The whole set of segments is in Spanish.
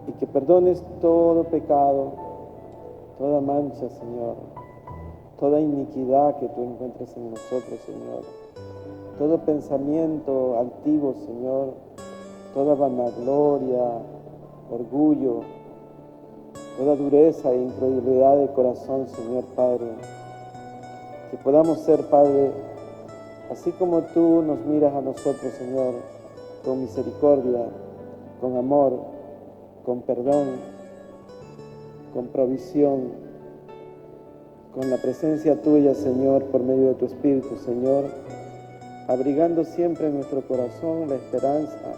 y que perdones todo pecado, toda mancha, Señor, toda iniquidad que tú encuentres en nosotros, Señor, todo pensamiento altivo, Señor, toda vanagloria, orgullo, toda dureza e incredulidad de corazón, Señor Padre. Que podamos ser, Padre, así como tú nos miras a nosotros, Señor, con misericordia, con amor, con perdón, con provisión, con la presencia tuya, Señor, por medio de tu Espíritu, Señor, abrigando siempre en nuestro corazón la esperanza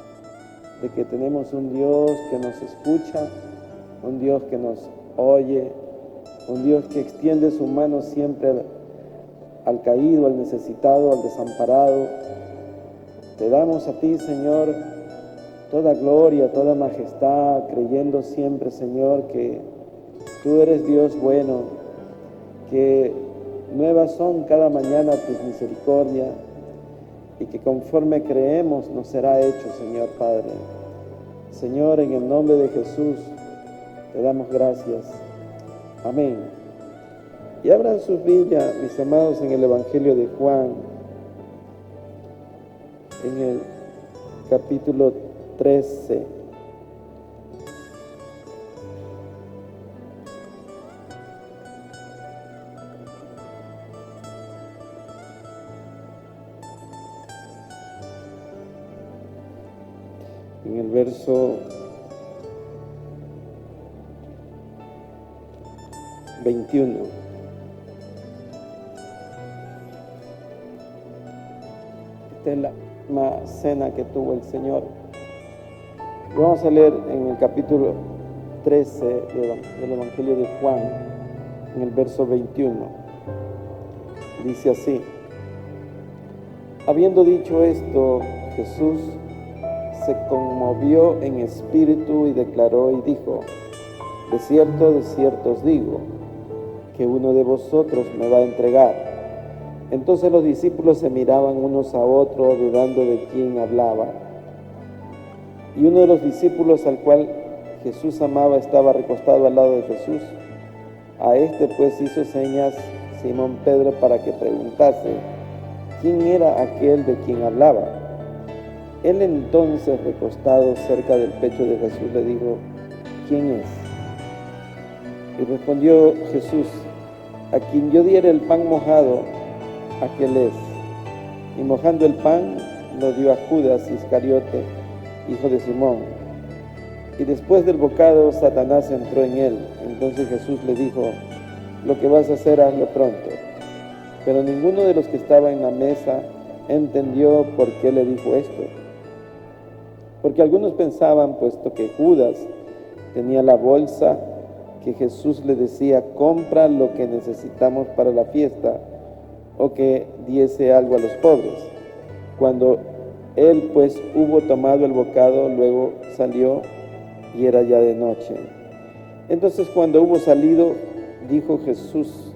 de que tenemos un Dios que nos escucha, un Dios que nos oye, un Dios que extiende su mano siempre al caído, al necesitado, al desamparado. Te damos a ti, Señor, toda gloria, toda majestad, creyendo siempre, Señor, que tú eres Dios bueno, que nuevas son cada mañana tus misericordias y que conforme creemos nos será hecho, Señor Padre. Señor, en el nombre de Jesús, te damos gracias. Amén. Y abran sus Biblias, mis amados, en el Evangelio de Juan, en el capítulo 13. En el verso 21. Esta es la última cena que tuvo el Señor. Vamos a leer en el capítulo 13 del Evangelio de Juan, en el verso 21. Dice así: habiendo dicho esto, Jesús se conmovió en espíritu y declaró y dijo: de cierto os digo, que uno de vosotros me va a entregar. Entonces los discípulos se miraban unos a otros, dudando de quién hablaba. Y uno de los discípulos, al cual Jesús amaba, estaba recostado al lado de Jesús. A este pues hizo señas Simón Pedro para que preguntase quién era aquel de quien hablaba. Él entonces, recostado cerca del pecho de Jesús, le dijo: ¿quién es? Y respondió Jesús: a quien yo diere el pan mojado, aquel es. Y mojando el pan, lo dio a Judas Iscariote, hijo de Simón. Y después del bocado, Satanás entró en él. Entonces Jesús le dijo: lo que vas a hacer, hazlo pronto. Pero ninguno de los que estaba en la mesa entendió por qué le dijo esto. Porque algunos pensaban, puesto que Judas tenía la bolsa, que Jesús le decía: compra lo que necesitamos para la fiesta, o que diese algo a los pobres. Cuando él pues hubo tomado el bocado, luego salió, y era ya de noche. Entonces, cuando hubo salido, dijo Jesús: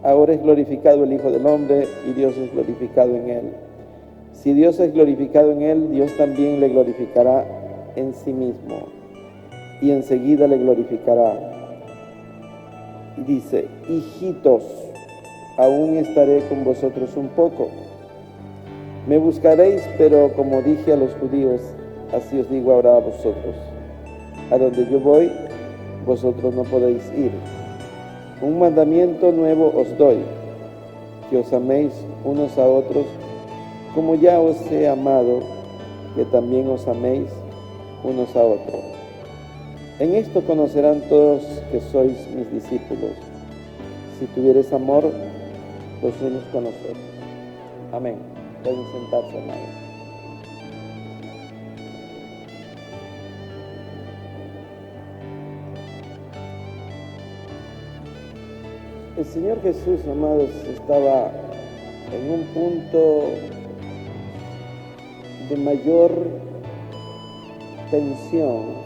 ahora es glorificado el Hijo del Hombre, y Dios es glorificado en él. Si Dios es glorificado en él, Dios también le glorificará en sí mismo, y enseguida le glorificará. Y dice: hijitos, aún estaré con vosotros un poco. Me buscaréis, pero como dije a los judíos, así os digo ahora a vosotros: a donde yo voy, vosotros no podéis ir. Un mandamiento nuevo os doy, que os améis unos a otros, como ya os he amado, que también os améis unos a otros. En esto conocerán todos que sois mis discípulos, si tuviereis amor los unos con los otros. Amén. Pueden sentarse, hermanos. El Señor Jesús, amados, estaba en un punto de mayor tensión.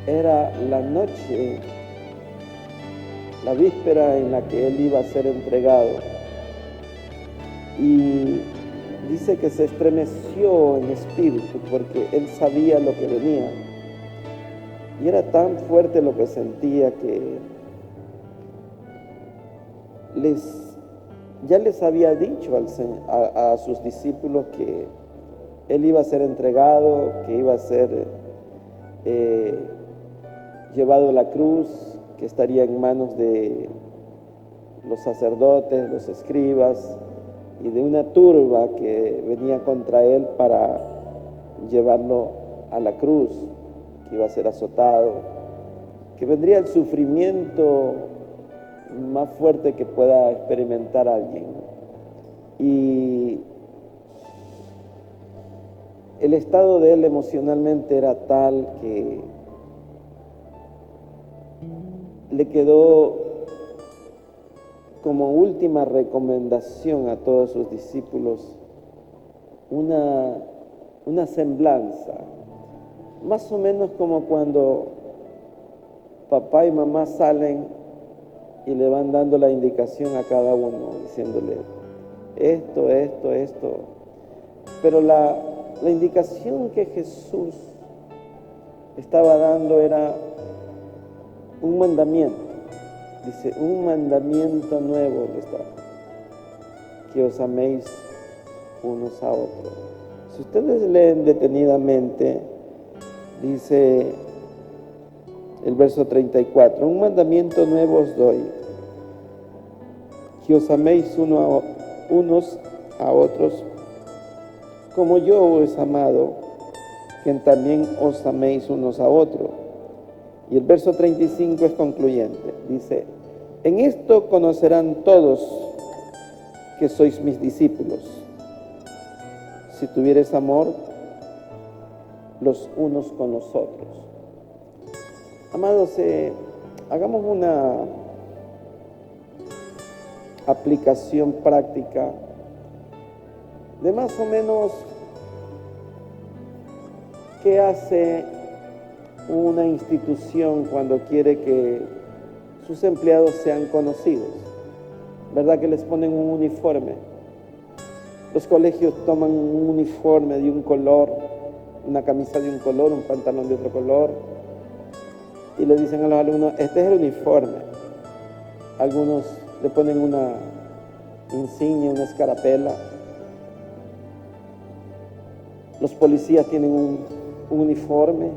Era la noche, la víspera en la que Él iba a ser entregado. Y dice que se estremeció en espíritu porque él sabía lo que venía. Y era tan fuerte lo que sentía que ya les había dicho a sus discípulos que él iba a ser entregado, que iba a ser llevado a la cruz, que estaría en manos de los sacerdotes, los escribas y de una turba que venía contra él para llevarlo a la cruz, que iba a ser azotado, que vendría el sufrimiento más fuerte que pueda experimentar alguien. Y el estado de él emocionalmente era tal que le quedó como última recomendación a todos sus discípulos una semblanza, más o menos como cuando papá y mamá salen y le van dando la indicación a cada uno, diciéndole esto. Pero la indicación que Jesús estaba dando era un mandamiento. Dice, un mandamiento nuevo les da, que os améis unos a otros. Si ustedes leen detenidamente, dice el verso 34, un mandamiento nuevo os doy, que os améis unos a otros, como yo os he amado, que también os améis unos a otros. Y el verso 35 es concluyente, dice, en esto conocerán todos que sois mis discípulos, si tuviereis amor los unos con los otros. Amados, hagamos una aplicación práctica de más o menos qué hace una institución cuando quiere que sus empleados sean conocidos. ¿Verdad que les ponen un uniforme? Los colegios toman un uniforme de un color, una camisa de un color, un pantalón de otro color, y le dicen a los alumnos, este es el uniforme. Algunos le ponen una insignia, una escarapela. Los policías tienen un uniforme,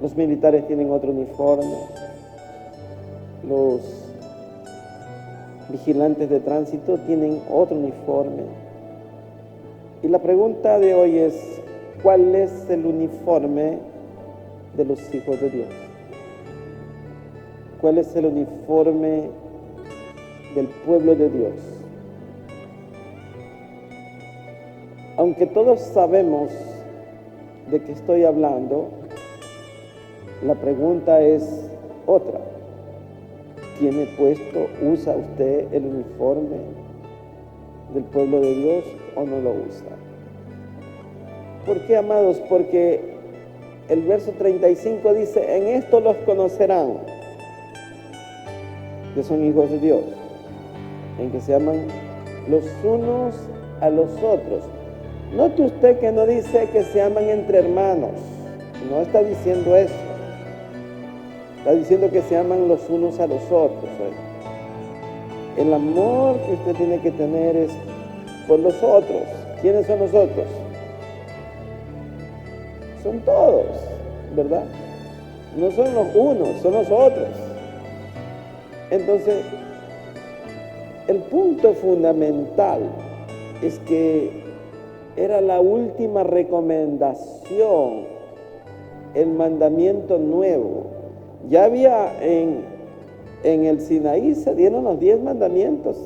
los militares tienen otro uniforme, los vigilantes de tránsito tienen otro uniforme. Y la pregunta de hoy es, ¿cuál es el uniforme de los hijos de Dios? ¿Cuál es el uniforme del pueblo de Dios? Aunque todos sabemos de qué estoy hablando, la pregunta es otra. ¿Tiene puesto, usa usted el uniforme del pueblo de Dios o no lo usa? ¿Por qué, amados? Porque el verso 35 dice, en esto los conocerán que son hijos de Dios, en que se aman los unos a los otros. Note usted que no dice que se aman entre hermanos, no está diciendo eso. Está diciendo que se aman los unos a los otros. El amor que usted tiene que tener es por los otros. ¿Quiénes son los otros? Son todos, ¿verdad? No son los unos, son los otros. Entonces, el punto fundamental es que era la última recomendación, el mandamiento nuevo. Ya había en el Sinaí, se dieron los 10 mandamientos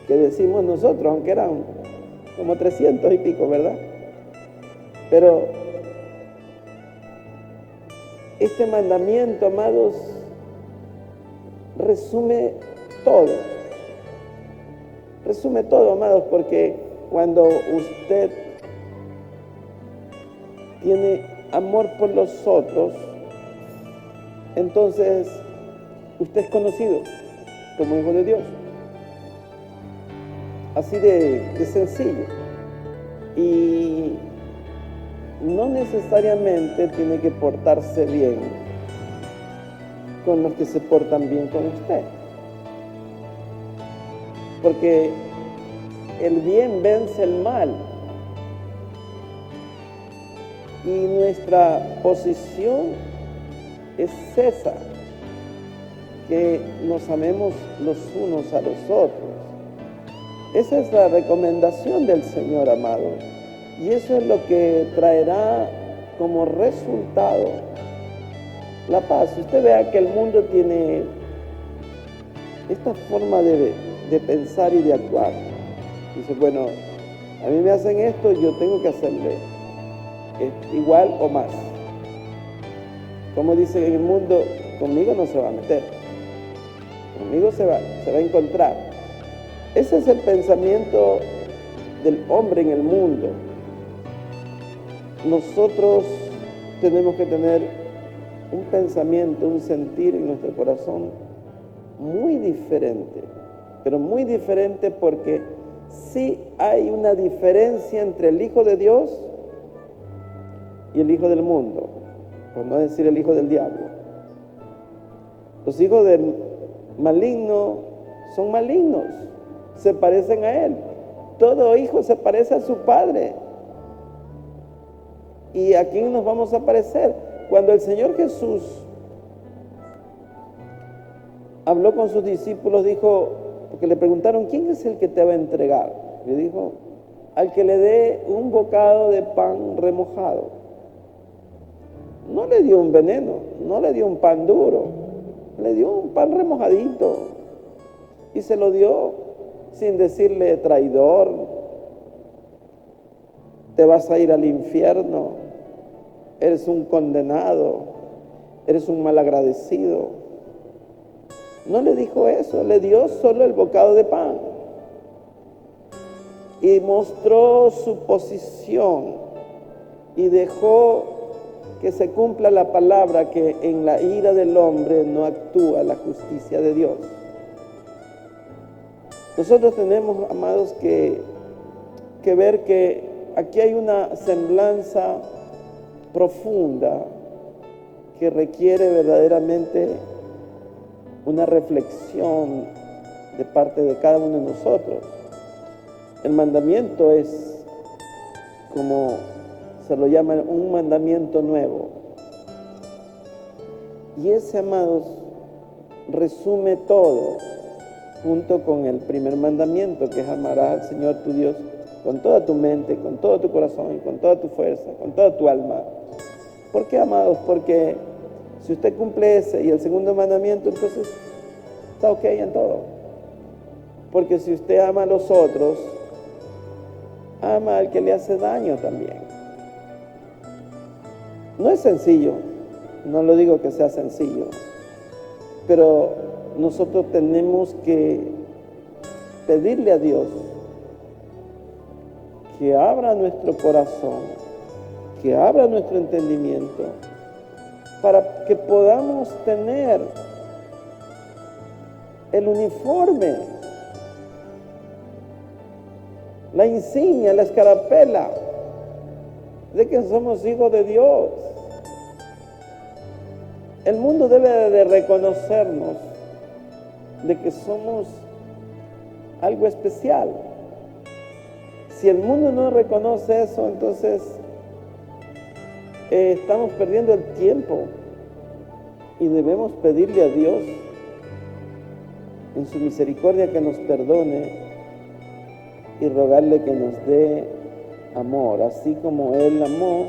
que decimos nosotros, aunque eran como 300 y pico, ¿verdad? Pero este mandamiento, amados, resume todo. Resume todo, amados, porque cuando usted tiene amor por los otros, entonces usted es conocido como hijo de Dios. Así de sencillo. y no necesariamente tiene que portarse bien con los que se portan bien con usted, porque el bien vence el mal. Y nuestra posición es esa, que nos amemos los unos a los otros. Esa es la recomendación del Señor, amado. Y eso es lo que traerá como resultado la paz. Usted vea que el mundo tiene esta forma de pensar y de actuar. Dice, bueno, a mí me hacen esto, yo tengo que hacerle igual o más. Como dice en el mundo, conmigo no se va a meter, conmigo se va a encontrar. Ese es el pensamiento del hombre en el mundo. Nosotros tenemos que tener un pensamiento, un sentir en nuestro corazón muy diferente, pero muy diferente, porque sí hay una diferencia entre el Hijo de Dios y el hijo del mundo, por no decir el hijo del diablo. Los hijos del maligno son malignos, se parecen a él. Todo hijo se parece a su padre. ¿Y a quién nos vamos a parecer? Cuando el Señor Jesús habló con sus discípulos, dijo, porque le preguntaron, ¿quién es el que te va a entregar? Le dijo, al que le dé un bocado de pan remojado. No le dio un veneno, no le dio un pan duro, le dio un pan remojadito. Y se lo dio sin decirle, traidor, te vas a ir al infierno, eres un condenado, eres un malagradecido. No le dijo eso, le dio solo el bocado de pan. Y mostró su posición y dejó que se cumpla la palabra, que en la ira del hombre no actúa la justicia de Dios. Nosotros tenemos, amados, que ver que aquí hay una semblanza profunda que requiere verdaderamente una reflexión de parte de cada uno de nosotros. El mandamiento es, como se lo llama, un mandamiento nuevo. Y ese, amados, resume todo, junto con el primer mandamiento, que es amarás al Señor tu Dios con toda tu mente, con todo tu corazón y con toda tu fuerza, con toda tu alma. ¿Por qué, amados? Porque si usted cumple ese y el segundo mandamiento, entonces está ok en todo. Porque si usted ama a los otros, ama al que le hace daño también. No es sencillo, no lo digo que sea sencillo, pero nosotros tenemos que pedirle a Dios que abra nuestro corazón, que abra nuestro entendimiento, para que podamos tener el uniforme, la insignia, la escarapela de que somos hijos de Dios. El mundo debe de reconocernos de que somos algo especial. Si el mundo no reconoce eso, entonces estamos perdiendo el tiempo, y debemos pedirle a Dios en su misericordia que nos perdone y rogarle que nos dé amor, así como Él amó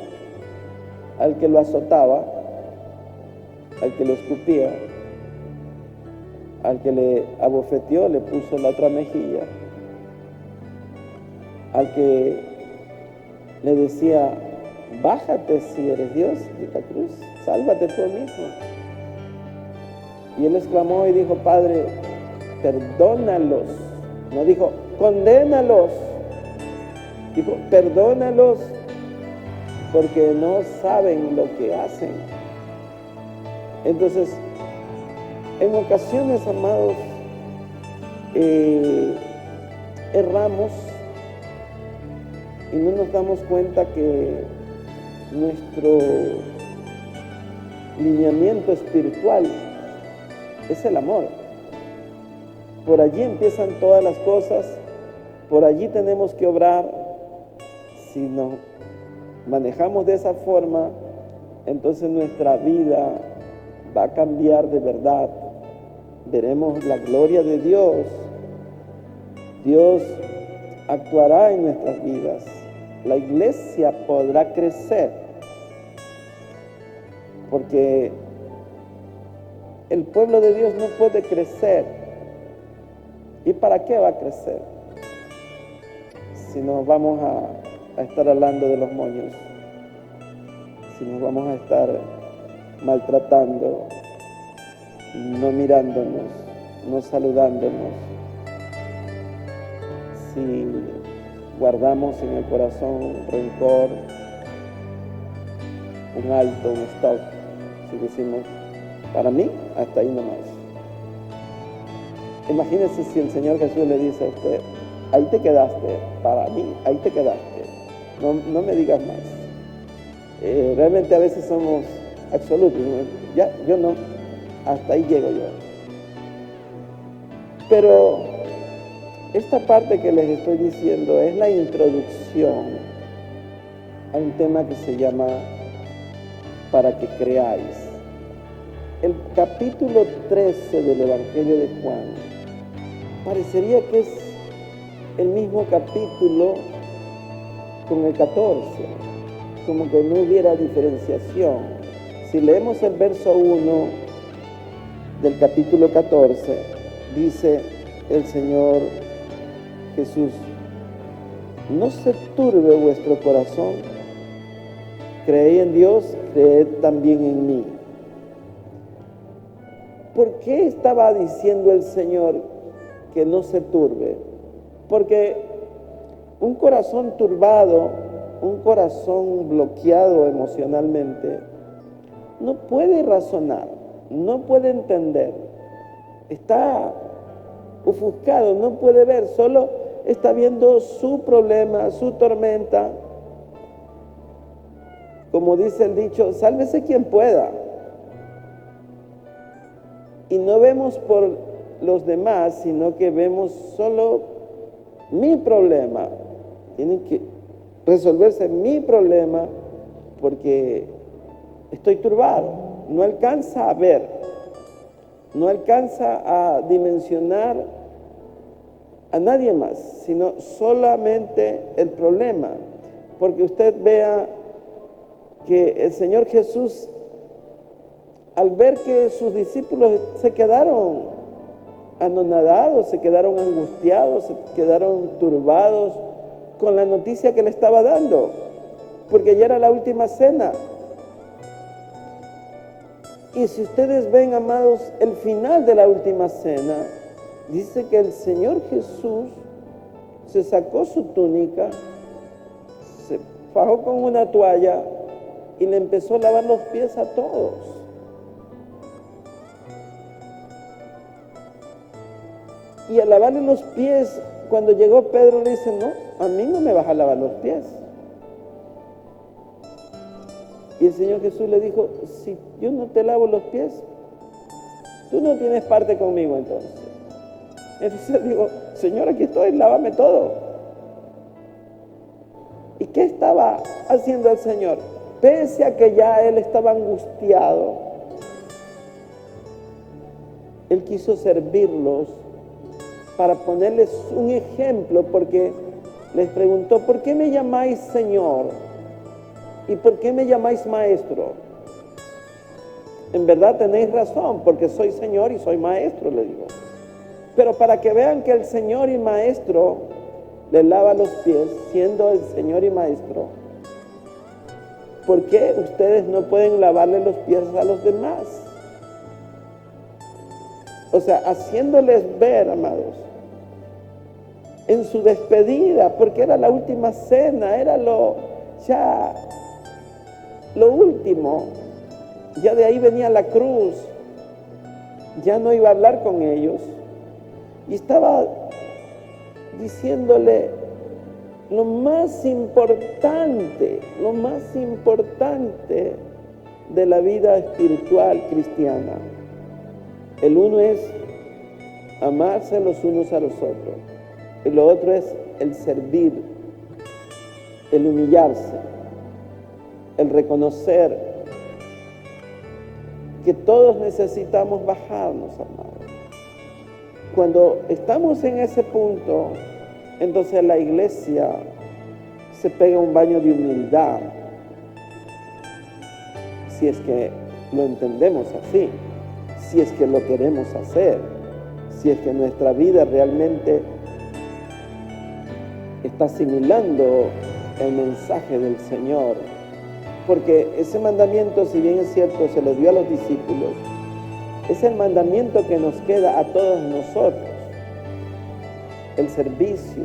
al que lo azotaba, al que lo escupía, al que le abofeteó, le puso la otra mejilla, al que le decía, bájate si eres Dios de esta cruz, sálvate tú mismo. Y él exclamó y dijo, Padre, perdónalos. No dijo, condénalos. Dijo, perdónalos, porque no saben lo que hacen. Entonces, en ocasiones, amados, erramos y no nos damos cuenta que nuestro lineamiento espiritual es el amor. Por allí empiezan todas las cosas, por allí tenemos que obrar. Si nos manejamos de esa forma, entonces nuestra vida va a cambiar de verdad. Veremos la gloria de Dios. Dios actuará en nuestras vidas. La iglesia podrá crecer, porque el pueblo de Dios no puede crecer. ¿Y para qué va a crecer? Si nos vamos a estar hablando de los moños, si nos vamos a estar maltratando, no mirándonos, no saludándonos, si guardamos en el corazón rencor, un alto, un stop, si decimos, para mí, hasta ahí nomás. Imagínese si el Señor Jesús le dice a usted, ahí te quedaste, para mí, ahí te quedaste, no me digas más. Realmente a veces somos absolutos, ¿no? Ya, yo no, hasta ahí llego yo. Pero esta parte que les estoy diciendo es la introducción a un tema que se llama para que creáis. El capítulo 13 del Evangelio de Juan parecería que es el mismo capítulo con el 14, como que no hubiera diferenciación. Si leemos el verso 1 del capítulo 14, dice el Señor Jesús, no se turbe vuestro corazón, creed en Dios, creed también en mí. ¿Por qué estaba diciendo el Señor que no se turbe? Porque un corazón turbado, un corazón bloqueado emocionalmente, no puede razonar, no puede entender, está ofuscado, no puede ver, solo está viendo su problema, su tormenta. Como dice el dicho, sálvese quien pueda. Y no vemos por los demás, sino que vemos solo mi problema. Tiene que resolverse mi problema porque estoy turbado. No alcanza a ver, no alcanza a dimensionar a nadie más, sino solamente el problema. Porque usted vea que el Señor Jesús, al ver que sus discípulos se quedaron anonadados, se quedaron angustiados, se quedaron turbados con la noticia que le estaba dando, porque ya era la última cena. Y si ustedes ven, amados, el final de la última cena, dice que el Señor Jesús se sacó su túnica, se fajó con una toalla y le empezó a lavar los pies a todos. Y al lavarle los pies, cuando llegó Pedro le dice, no, a mí no me vas a lavar los pies. Y el Señor Jesús le dijo, si yo no te lavo los pies, tú no tienes parte conmigo entonces. Entonces digo, Señor, aquí estoy, lávame todo. ¿Y qué estaba haciendo el Señor? Pese a que ya Él estaba angustiado, Él quiso servirlos para ponerles un ejemplo, porque les preguntó, ¿por qué me llamáis Señor? ¿Y por qué me llamáis Maestro? En verdad tenéis razón, porque soy Señor y soy Maestro, le digo. Pero para que vean que el Señor y Maestro le lava los pies, siendo el Señor y Maestro, ¿por qué ustedes no pueden lavarle los pies a los demás? O sea, haciéndoles ver, amados, en su despedida, porque era la última cena, era lo último, ya de ahí venía la cruz, ya no iba a hablar con ellos, y estaba diciéndole lo más importante de la vida espiritual cristiana. El uno es amarse los unos a los otros. Y lo otro es el servir, el humillarse, el reconocer que todos necesitamos bajarnos, amados. Cuando estamos en ese punto, entonces la iglesia se pega un baño de humildad, si es que lo entendemos así, si es que lo queremos hacer, si es que nuestra vida realmente está asimilando el mensaje del Señor. Porque ese mandamiento, si bien es cierto, se lo dio a los discípulos, es el mandamiento que nos queda a todos nosotros. El servicio.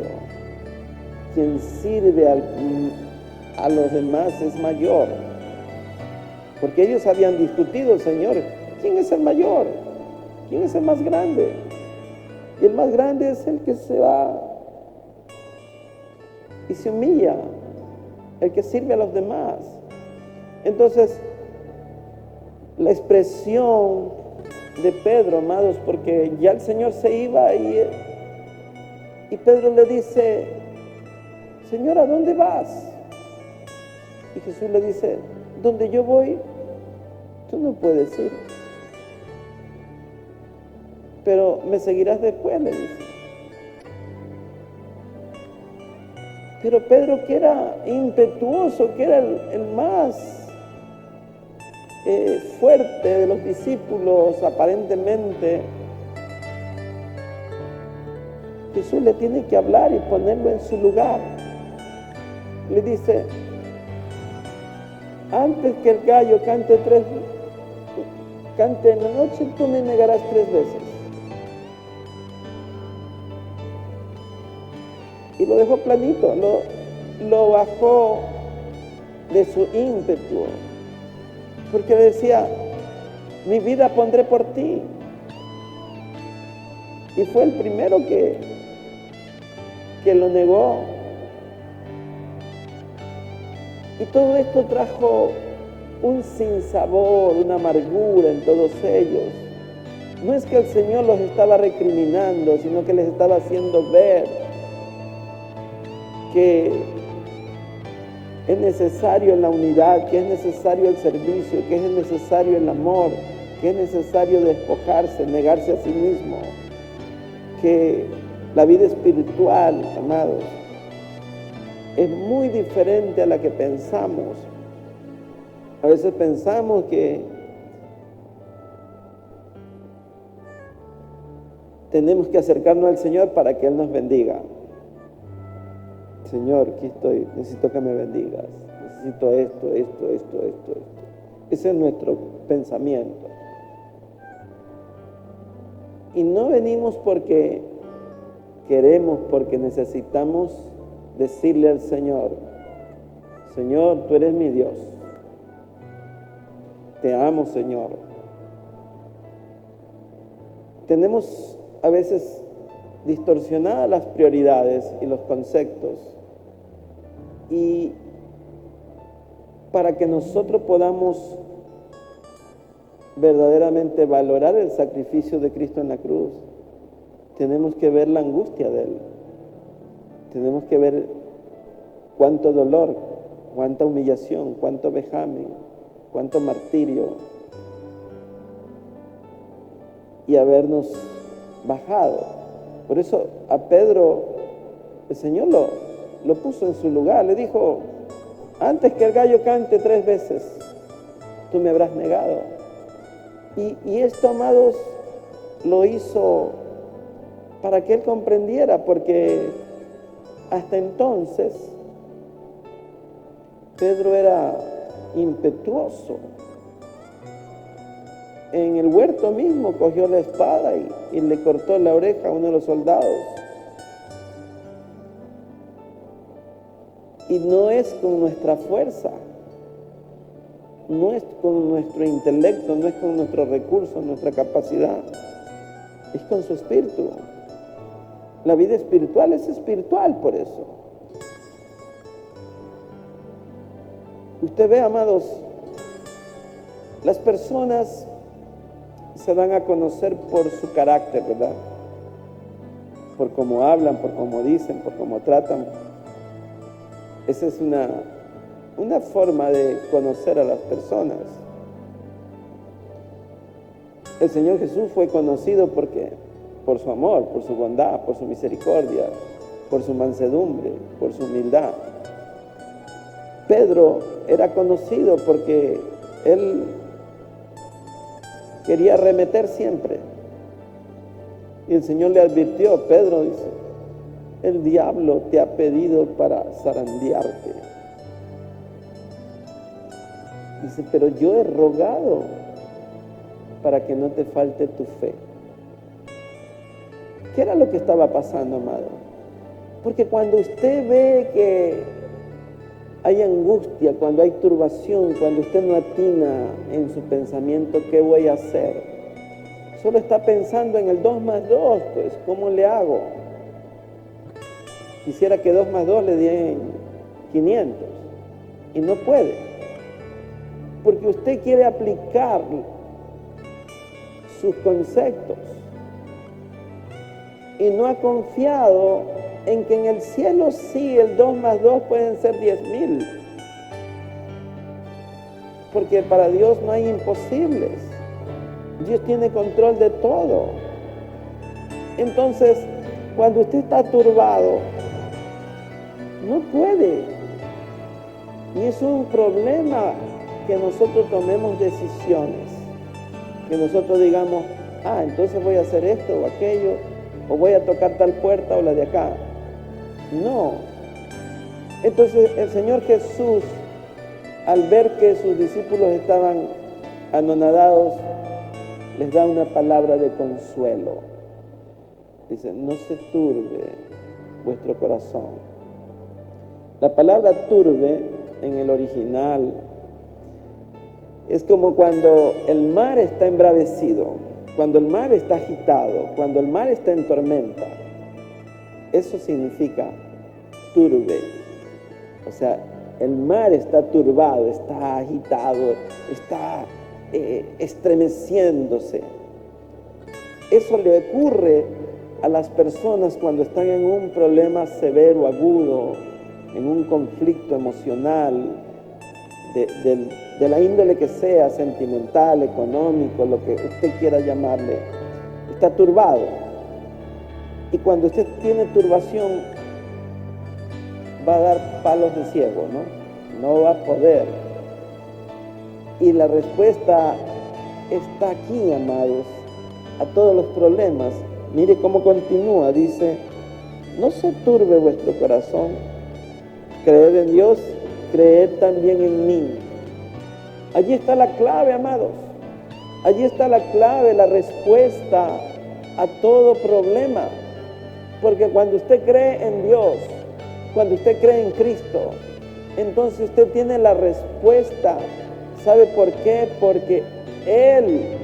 Quien sirve a los demás es mayor. Porque ellos habían discutido, Señor, ¿quién es el mayor? ¿Quién es el más grande? Y el más grande es el que se va y se humilla, el que sirve a los demás. Entonces, la expresión de Pedro, amados, porque ya el Señor se iba y Pedro le dice, Señor, ¿a dónde vas? Y Jesús le dice, donde yo voy, tú no puedes ir. Pero me seguirás después, le dice. Pero Pedro, que era impetuoso, que era el más fuerte de los discípulos, aparentemente, Jesús le tiene que hablar y ponerlo en su lugar. Le dice, antes que el gallo cante en la noche, tú me negarás 3 veces. Y lo dejó planito, lo bajó de su ímpetu, porque decía, mi vida pondré por ti. Y fue el primero que lo negó. Y todo esto trajo un sinsabor, una amargura en todos ellos. No es que el Señor los estaba recriminando, sino que les estaba haciendo ver que es necesario la unidad, que es necesario el servicio, que es necesario el amor, que es necesario despojarse, negarse a sí mismo, que la vida espiritual, amados, es muy diferente a la que pensamos. A veces pensamos que tenemos que acercarnos al Señor para que Él nos bendiga. Señor, aquí estoy, necesito que me bendigas, necesito esto. Ese es nuestro pensamiento. Y no venimos porque queremos, porque necesitamos decirle al Señor, Señor, tú eres mi Dios, te amo, Señor. Tenemos a veces distorsionadas las prioridades y los conceptos, y para que nosotros podamos verdaderamente valorar el sacrificio de Cristo en la cruz, tenemos que ver la angustia de Él, tenemos que ver cuánto dolor, cuánta humillación, cuánto vejamen, cuánto martirio, y habernos bajado. Por eso a Pedro el Señor lo puso en su lugar, le dijo, antes que el gallo cante 3 veces, tú me habrás negado. Y esto, amados, lo hizo para que él comprendiera, porque hasta entonces Pedro era impetuoso. En el huerto mismo cogió la espada y le cortó la oreja a uno de los soldados. Y no es con nuestra fuerza, no es con nuestro intelecto, no es con nuestros recursos, nuestra capacidad, es con su espíritu. La vida espiritual es espiritual por eso. Usted ve, amados, las personas se dan a conocer por su carácter, ¿verdad? Por cómo hablan, por cómo dicen, por cómo tratan. Esa es una forma de conocer a las personas. El Señor Jesús fue conocido por su amor, por su bondad, por su misericordia, por su mansedumbre, por su humildad. Pedro era conocido porque él quería arremeter siempre. Y el Señor le advirtió, Pedro, dice, el diablo te ha pedido para zarandearte. Dice, pero yo he rogado para que no te falte tu fe. ¿Qué era lo que estaba pasando, amado? Porque cuando usted ve que hay angustia, cuando hay turbación, cuando usted no atina en su pensamiento, ¿qué voy a hacer? Solo está pensando en el 2 más 2, pues, ¿cómo le hago? Quisiera que 2 más 2 le den 500 y no puede. Porque usted quiere aplicar sus conceptos y no ha confiado en que en el cielo sí el 2 más 2 pueden ser 10,000. Porque para Dios no hay imposibles. Dios tiene control de todo. Entonces, cuando usted está turbado, no puede. Y es un problema que nosotros tomemos decisiones. Que nosotros digamos, entonces voy a hacer esto o aquello, o voy a tocar tal puerta o la de acá. No. Entonces el Señor Jesús, al ver que sus discípulos estaban anonadados, les da una palabra de consuelo. Dice, no se turbe vuestro corazón. La palabra turbe en el original es como cuando el mar está embravecido, cuando el mar está agitado, cuando el mar está en tormenta. Eso significa turbe. O sea, el mar está turbado, está agitado, está estremeciéndose. Eso le ocurre a las personas cuando están en un problema severo, agudo, en un conflicto emocional, de la índole que sea, sentimental, económico, lo que usted quiera llamarle. Está turbado. Y cuando usted tiene turbación, va a dar palos de ciego, ¿no? No va a poder. Y la respuesta está aquí, amados, a todos los problemas. Mire cómo continúa, dice, no se turbe vuestro corazón, creed en Dios, creed también en mí. Allí está la clave, amados. Allí está la clave, la respuesta a todo problema. Porque cuando usted cree en Dios, cuando usted cree en Cristo, entonces usted tiene la respuesta. ¿Sabe por qué? Porque Él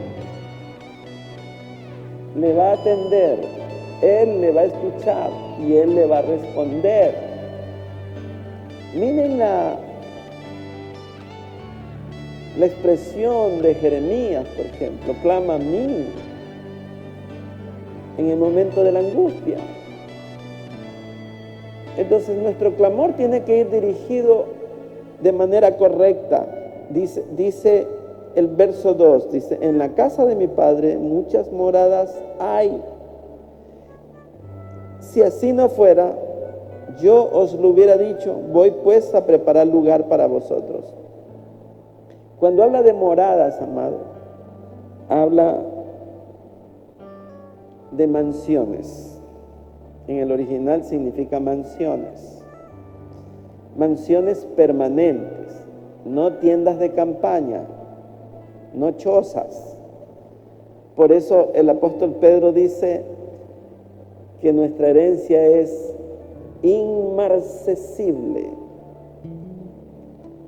le va a atender, Él le va a escuchar y Él le va a responder. Miren la expresión de Jeremías, por ejemplo, clama a mí en el momento de la angustia. Entonces nuestro clamor tiene que ir dirigido de manera correcta. Dice el verso 2, dice, en la casa de mi Padre muchas moradas hay. Si así no fuera, yo os lo hubiera dicho, voy pues a preparar lugar para vosotros. Cuando habla de moradas, amado, habla de mansiones. En el original significa mansiones. Mansiones permanentes, no tiendas de campaña, no chozas. Por eso el apóstol Pedro dice que nuestra herencia es inmarcesible.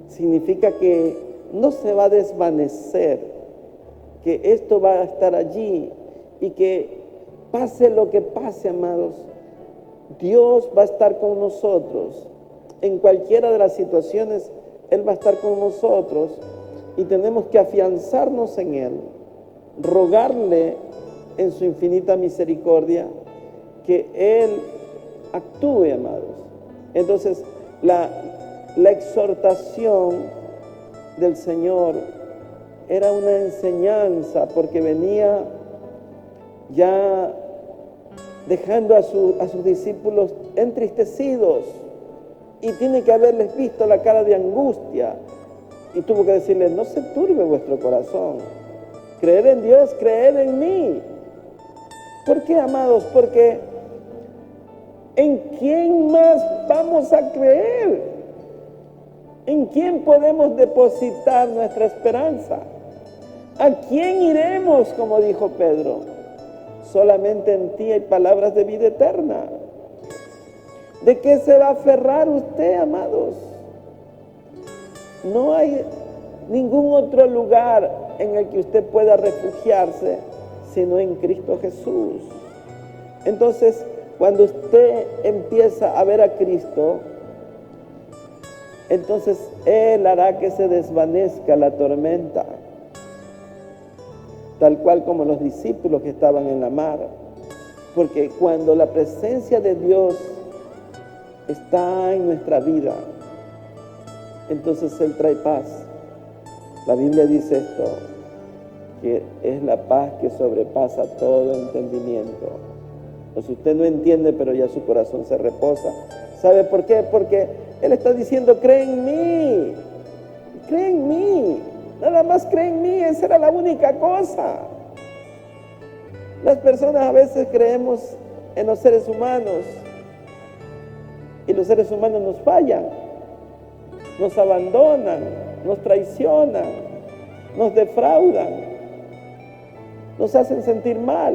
Significa que no se va a desvanecer, que esto va a estar allí y que pase lo que pase, amados, Dios va a estar con nosotros en cualquiera de las situaciones Él va a estar con nosotros y tenemos que afianzarnos en Él, rogarle en su infinita misericordia que Él actúe, amados. Entonces, la exhortación del Señor era una enseñanza, porque venía ya dejando a sus discípulos entristecidos, y tiene que haberles visto la cara de angustia, y tuvo que decirles: no se turbe vuestro corazón, creed en Dios, creed en mí. ¿Por qué, amados? Porque ¿en quién más vamos a creer? ¿En quién podemos depositar nuestra esperanza? ¿A quién iremos, como dijo Pedro? Solamente en ti hay palabras de vida eterna. ¿De qué se va a aferrar usted, amados? No hay ningún otro lugar en el que usted pueda refugiarse sino en Cristo Jesús. Entonces, cuando usted empieza a ver a Cristo, entonces Él hará que se desvanezca la tormenta, tal cual como los discípulos que estaban en la mar. Porque cuando la presencia de Dios está en nuestra vida, entonces Él trae paz. La Biblia dice esto, que es la paz que sobrepasa todo entendimiento. O si usted no entiende, pero ya su corazón se reposa. ¿Sabe por qué? Porque Él está diciendo: cree en mí, cree en mí, nada más cree en mí. Esa era la única cosa. Las personas a veces creemos en los seres humanos, y los seres humanos nos fallan, nos abandonan, nos traicionan, nos defraudan, nos hacen sentir mal.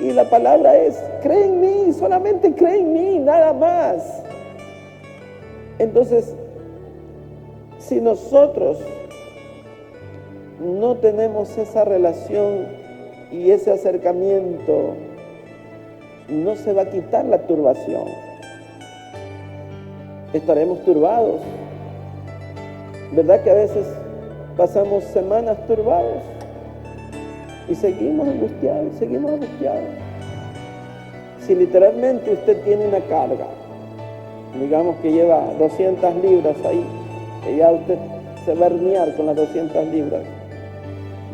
Y la palabra es: cree en mí, solamente cree en mí, nada más. Entonces, si nosotros no tenemos esa relación y ese acercamiento, no se va a quitar la turbación. Estaremos turbados. ¿Verdad que a veces pasamos semanas turbados? Y seguimos angustiados, seguimos angustiados. Si literalmente usted tiene una carga, digamos que lleva 200 libras ahí, que ya usted se va a herniar con las 200 libras,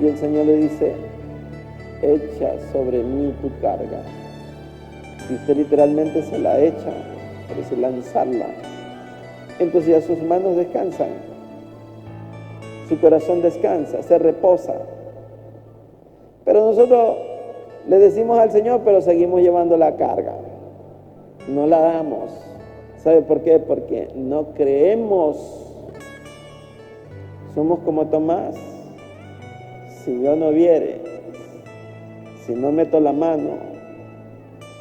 y el Señor le dice: echa sobre mí tu carga. Y usted literalmente se la echa, parece lanzarla. Entonces ya sus manos descansan, su corazón descansa, se reposa. Pero nosotros le decimos al Señor, pero seguimos llevando la carga. No la damos. ¿Sabe por qué? Porque no creemos. Somos como Tomás. Si yo no viere, si no meto la mano,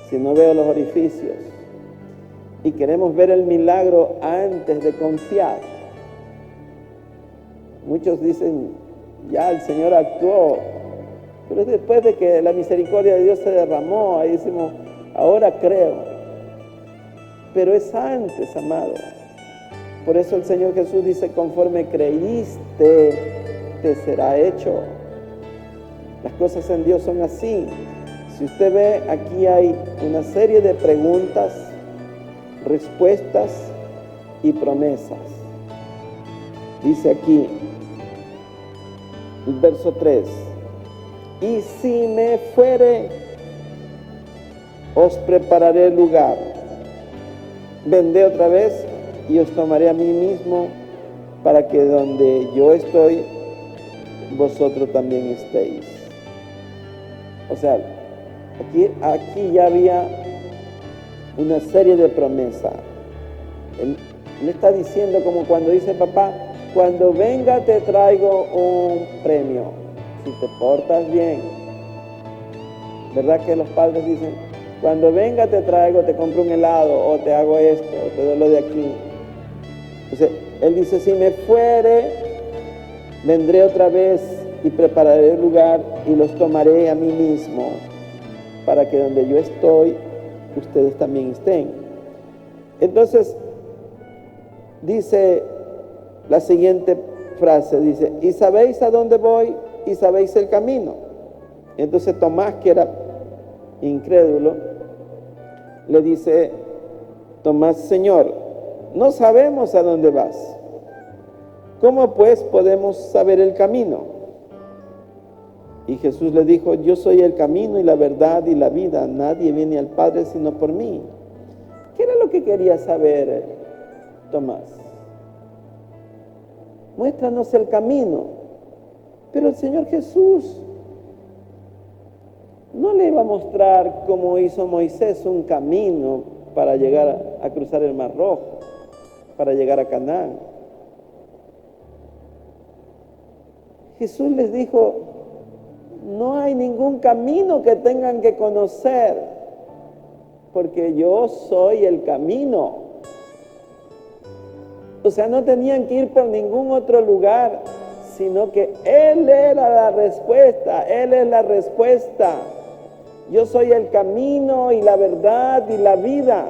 si no veo los orificios, y queremos ver el milagro antes de confiar. Muchos dicen: ya el Señor actuó. Pero después de que la misericordia de Dios se derramó, ahí decimos: ahora creo. Pero es antes, amado. Por eso el Señor Jesús dice: conforme creíste, te será hecho. Las cosas en Dios son así. Si usted ve, aquí hay una serie de preguntas, respuestas y promesas. Dice aquí, el verso 3: y si me fuere, os prepararé lugar. Vendré otra vez y os tomaré a mí mismo, para que donde yo estoy, vosotros también estéis. O sea, aquí ya había una serie de promesas. Él está diciendo, como cuando dice papá: cuando venga te traigo un premio. Si te portas bien. ¿Verdad que los padres dicen: cuando venga te traigo, te compro un helado, o te hago esto, o te doy lo de aquí? Entonces, Él dice: si me fuere, vendré otra vez y prepararé el lugar y los tomaré a mí mismo, para que donde yo estoy, ustedes también estén. Entonces, dice la siguiente frase, dice, ¿y sabéis a dónde voy? ¿Y sabéis el camino? Entonces Tomás, que era incrédulo, le dice, Tomás, Señor, no sabemos a dónde vas. ¿Cómo pues podemos saber el camino? Y Jesús le dijo, yo soy el camino y la verdad y la vida. Nadie viene al Padre sino por mí. ¿Qué era lo que quería saber Tomás? Muéstranos el camino. Pero el Señor Jesús no le iba a mostrar, como hizo Moisés, un camino para llegar a cruzar el Mar Rojo, para llegar a Canaán. Jesús les dijo, no hay ningún camino que tengan que conocer, porque yo soy el camino. O sea, no tenían que ir por ningún otro lugar, sino que Él era la respuesta, Él es la respuesta. Yo soy el camino y la verdad y la vida.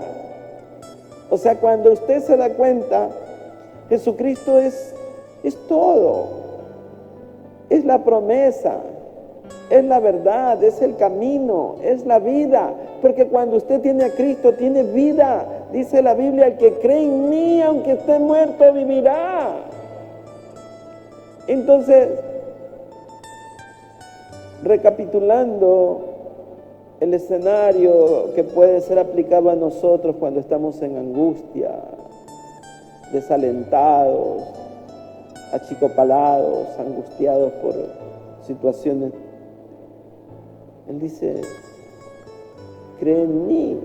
O sea, cuando usted se da cuenta, Jesucristo es todo. Es la promesa, es la verdad, es el camino, es la vida. Porque cuando usted tiene a Cristo, tiene vida. Dice la Biblia, el que cree en mí, aunque esté muerto, vivirá. Entonces, recapitulando el escenario que puede ser aplicado a nosotros cuando estamos en angustia, desalentados, achicopalados, angustiados por situaciones. Él dice, cree en mí.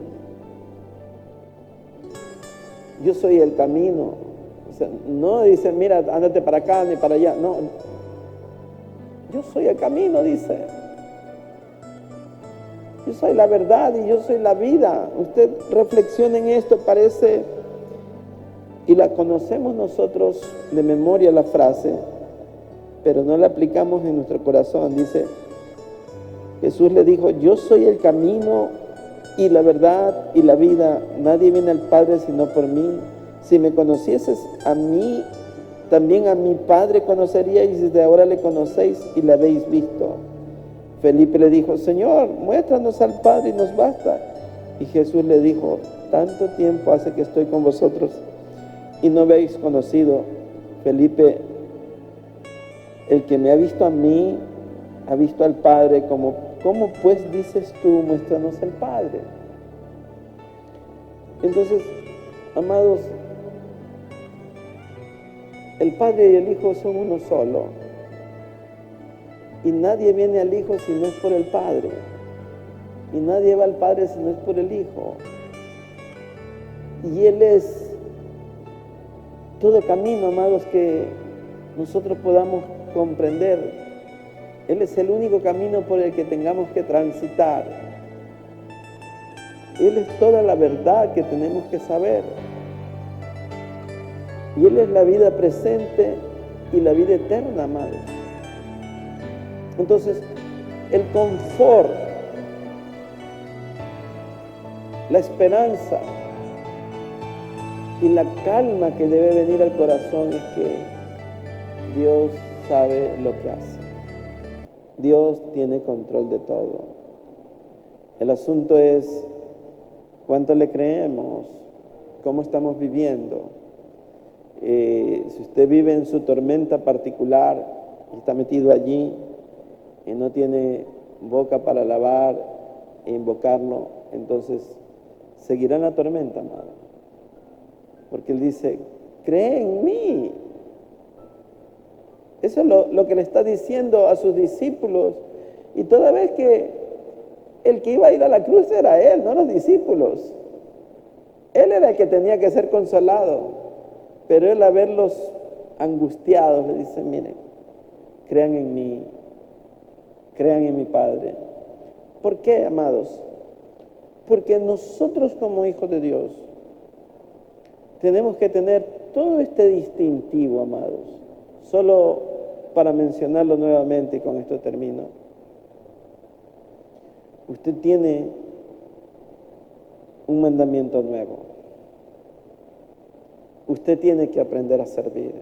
Yo soy el camino. O sea, no dice, mira, ándate para acá ni para allá. No, yo soy el camino, dice. Yo soy la verdad y yo soy la vida. Usted reflexiona en esto, parece, y la conocemos nosotros de memoria la frase, pero no la aplicamos en nuestro corazón. Dice, Jesús le dijo, yo soy el camino y la verdad y la vida. Nadie viene al Padre sino por mí. Si me conocieses a mí, también a mi Padre conoceríais, y desde ahora le conocéis y le habéis visto. Felipe le dijo, Señor, muéstranos al Padre y nos basta. Y Jesús le dijo, tanto tiempo hace que estoy con vosotros y no me habéis conocido. Felipe, el que me ha visto a mí, ha visto al Padre. ¿Cómo pues dices tú, muéstranos al Padre? Entonces, amados, el Padre y el Hijo son uno solo. Y nadie viene al Hijo si no es por el Padre. Y nadie va al Padre si no es por el Hijo. Y Él es todo camino, amados, que nosotros podamos comprender. Él es el único camino por el que tengamos que transitar. Él es toda la verdad que tenemos que saber. Y Él es la vida presente y la vida eterna, amados. Entonces, el confort, la esperanza y la calma que debe venir al corazón es que Dios sabe lo que hace. Dios tiene control de todo. El asunto es cuánto le creemos, cómo estamos viviendo. Si usted vive en su tormenta particular y está metido allí y no tiene boca para alabar e invocarlo, entonces seguirá en la tormenta, amado. Porque Él dice, cree en mí. Eso es lo que le está diciendo a sus discípulos. Y toda vez que el que iba a ir a la cruz era Él, no los discípulos. Él era el que tenía que ser consolado. Pero Él, a verlos angustiados, le dice, miren, crean en mí, crean en mi Padre. ¿Por qué, amados? Porque nosotros como hijos de Dios tenemos que tener todo este distintivo, amados. Solo para mencionarlo nuevamente, y con esto termino. Usted tiene un mandamiento nuevo. usted tiene que aprender a servir.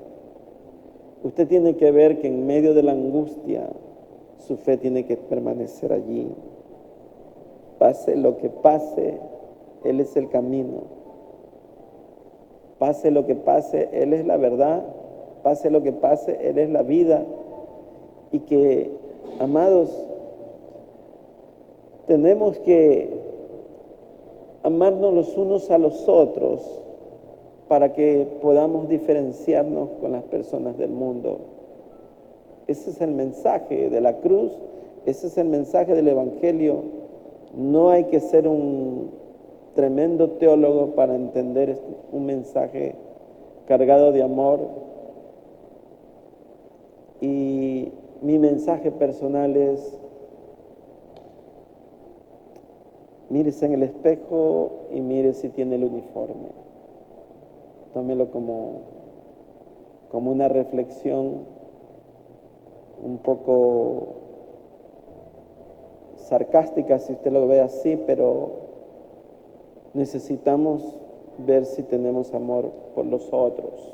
Usted tiene que ver que en medio de la angustia, su fe tiene que permanecer allí. Pase lo que pase, Él es el camino. Pase lo que pase, Él es la verdad. Pase lo que pase, Él es la vida. Y que, amados, tenemos que amarnos los unos a los otros para que podamos diferenciarnos con las personas del mundo. Ese es el mensaje de la cruz, ese es el mensaje del Evangelio. No hay que ser un tremendo teólogo para entender un mensaje cargado de amor. Y mi mensaje personal es: mírese en el espejo y mire si tiene el uniforme. Tómelo como una reflexión un poco sarcástica, si usted lo ve así, pero necesitamos ver si tenemos amor por los otros.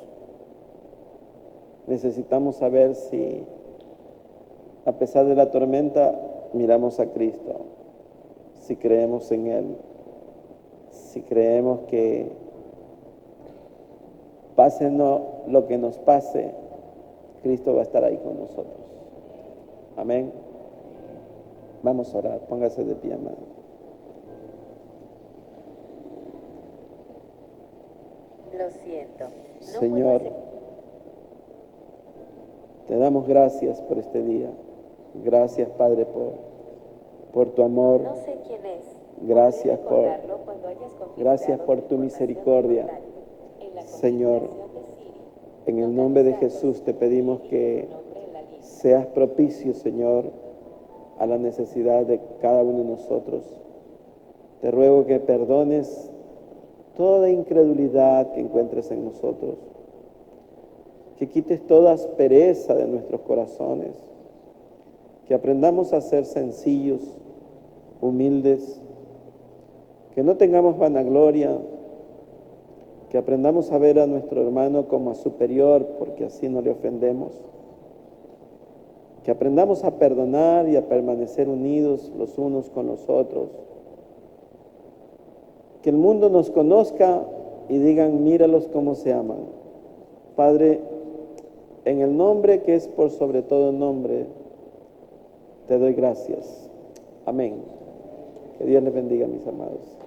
Necesitamos saber si, a pesar de la tormenta, miramos a Cristo, si creemos en Él, si creemos que pase lo que nos pase, Cristo va a estar ahí con nosotros. Amén. Vamos a orar. Póngase de pie, amado. Lo siento. Señor, te damos gracias por este día. Gracias, Padre, por tu amor. No sé quién es. Gracias Gracias por tu misericordia. Señor, en el nombre de Jesús te pedimos que seas propicio, Señor, a la necesidad de cada uno de nosotros. Te ruego que perdones toda incredulidad que encuentres en nosotros, que quites toda aspereza de nuestros corazones, que aprendamos a ser sencillos, humildes, que no tengamos vanagloria, que aprendamos a ver a nuestro hermano como a superior, porque así no le ofendemos, que aprendamos a perdonar y a permanecer unidos los unos con los otros, que el mundo nos conozca y digan: míralos cómo se aman. Padre, en el nombre que es por sobre todo nombre, te doy gracias. Amén. Que Dios les bendiga, mis amados.